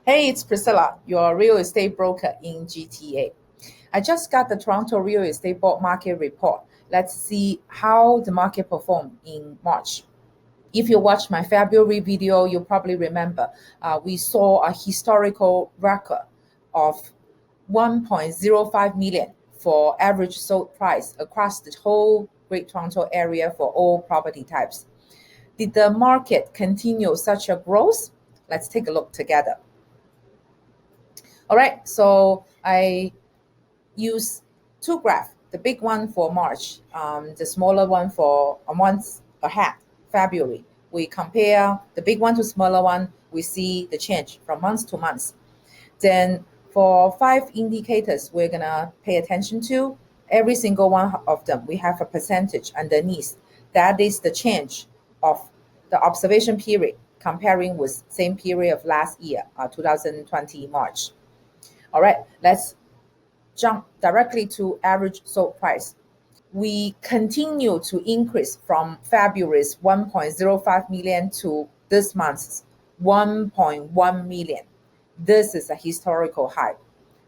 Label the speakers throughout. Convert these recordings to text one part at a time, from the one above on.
Speaker 1: Hey, it's Priscilla, your real estate broker in GTA. I just got the Toronto real estate board market report. Let's see how the market performed in March. If you watched my February video, you probably remember we saw a historical record of 1.05 million for average sold price across the whole Great Toronto area for all property types. Did the market continue such a growth? Let's take a look together. All right, so I use two graphs, the big one for March, the smaller one for a month ahead, February. We compare the big one to smaller one, we see the change from month to month. Then for 5 indicators, we're gonna pay attention to. Every single one of them, we have a percentage underneath. That is the change of the observation period comparing with same period of last year, 2020 March. All right, let's jump directly to average sold price. We continue to increase from February's 1.05 million to this month's 1.1 million. This is a historical high.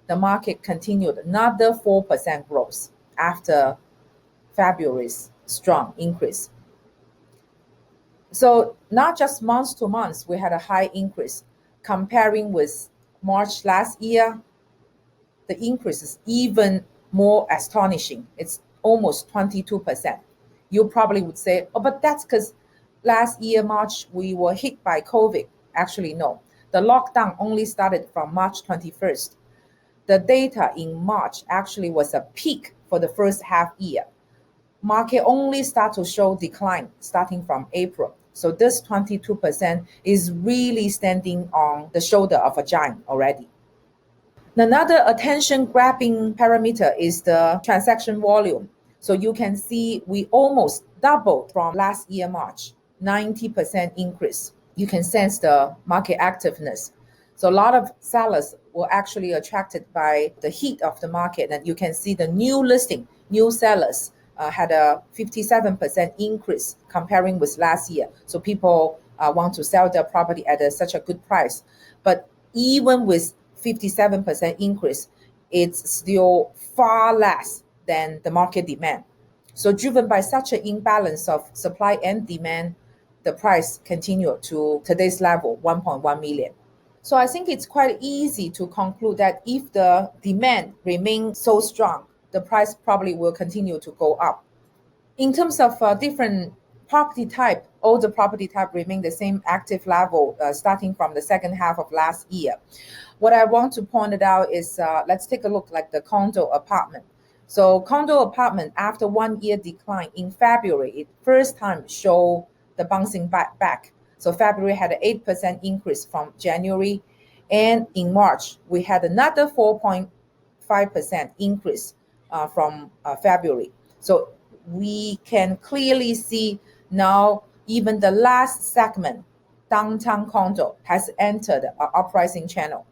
Speaker 1: The market continued another 4% growth after February's strong increase. So not just month to month, we had a high increase. Comparing with March last year, the increase is even more astonishing. It's almost 22%. You probably would say, oh, but that's because last year, March, we were hit by COVID. Actually, no. The lockdown only started from March 21st. The data in March actually was a peak for the first half year. Market only start to show decline starting from April. So this 22% is really standing on the shoulder of a giant already. Another attention-grabbing parameter is the transaction volume. So you can see we almost doubled from last year March, 90% increase. You can sense the market activeness. So a lot of sellers were actually attracted by the heat of the market, and you can see the new listing, new sellers had a 57% increase comparing with last year. So people want to sell their property at such a good price. But even with 57% increase, it's still far less than the market demand. So driven by such an imbalance of supply and demand, the price continued to today's level, 1.1 million. So I think it's quite easy to conclude that if the demand remains so strong, the price probably will continue to go up. In terms of different property type, all the property type remain the same active level starting from the second half of last year. What I want to point it out is let's take a look like the condo apartment. So condo apartment, after 1 year decline in February, it first time show the bouncing back. So February had an 8% increase from January, and in March we had another 4.5% increase from February. So we can clearly see now even the last segment, downtown condo, has entered an uprising channel.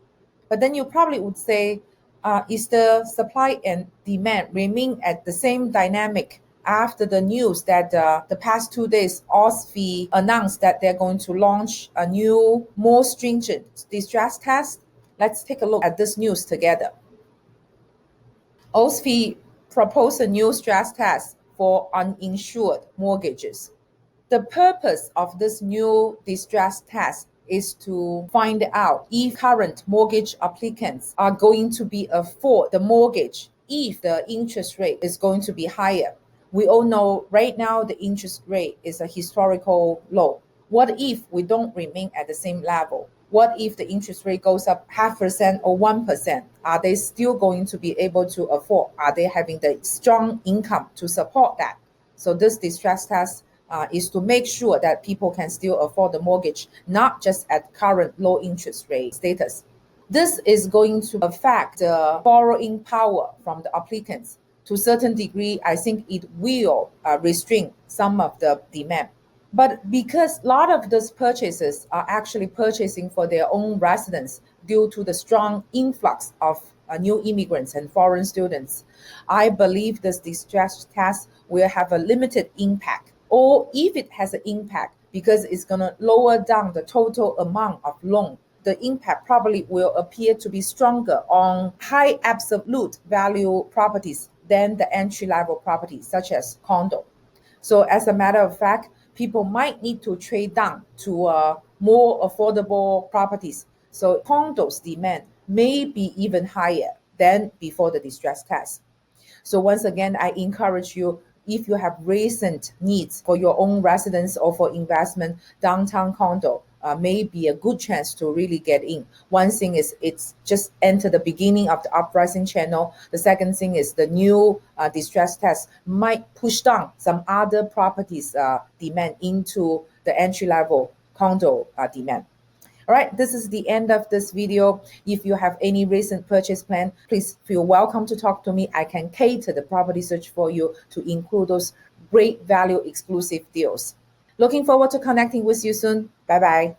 Speaker 1: But then you probably would say, is the supply and demand remain at the same dynamic after the news that the past 2 days OSFI announced that they're going to launch a new, more stringent distress test? Let's take a look at this news together. OSFI proposed a new stress test for uninsured mortgages. The purpose of this new distress test is to find out if current mortgage applicants are going to be afford the mortgage if the interest rate is going to be higher. We all know right now the interest rate is a historical low. What if we don't remain at the same level? What if the interest rate goes up 0.5% or 1%? Are they still going to be able to afford? Are they having the strong income to support that? So this distress test is to make sure that people can still afford the mortgage, not just at current low interest rate status. This is going to affect the borrowing power from the applicants. To a certain degree, I think it will restrain some of the demand. But because a lot of those purchases are actually purchasing for their own residence due to the strong influx of new immigrants and foreign students, I believe this distress test will have a limited impact. Or if it has an impact, because it's going to lower down the total amount of loan the impact probably will appear to be stronger on high absolute value properties than the entry-level properties, such as condo. So as a matter of fact, people might need to trade down to more affordable properties. So condos demand may be even higher than before the distress test. So once again, I encourage you, if you have recent needs for your own residence or for investment, downtown condo may be a good chance to really get in. One thing is it's just enter the beginning of the uprising channel. The second thing is the new distress test might push down some other properties demand into the entry level condo demand. All right, this is the end of this video. If you have any recent purchase plan, please feel welcome to talk to me. I can cater the property search for you to include those great value exclusive deals. Looking forward to connecting with you soon. Bye-bye.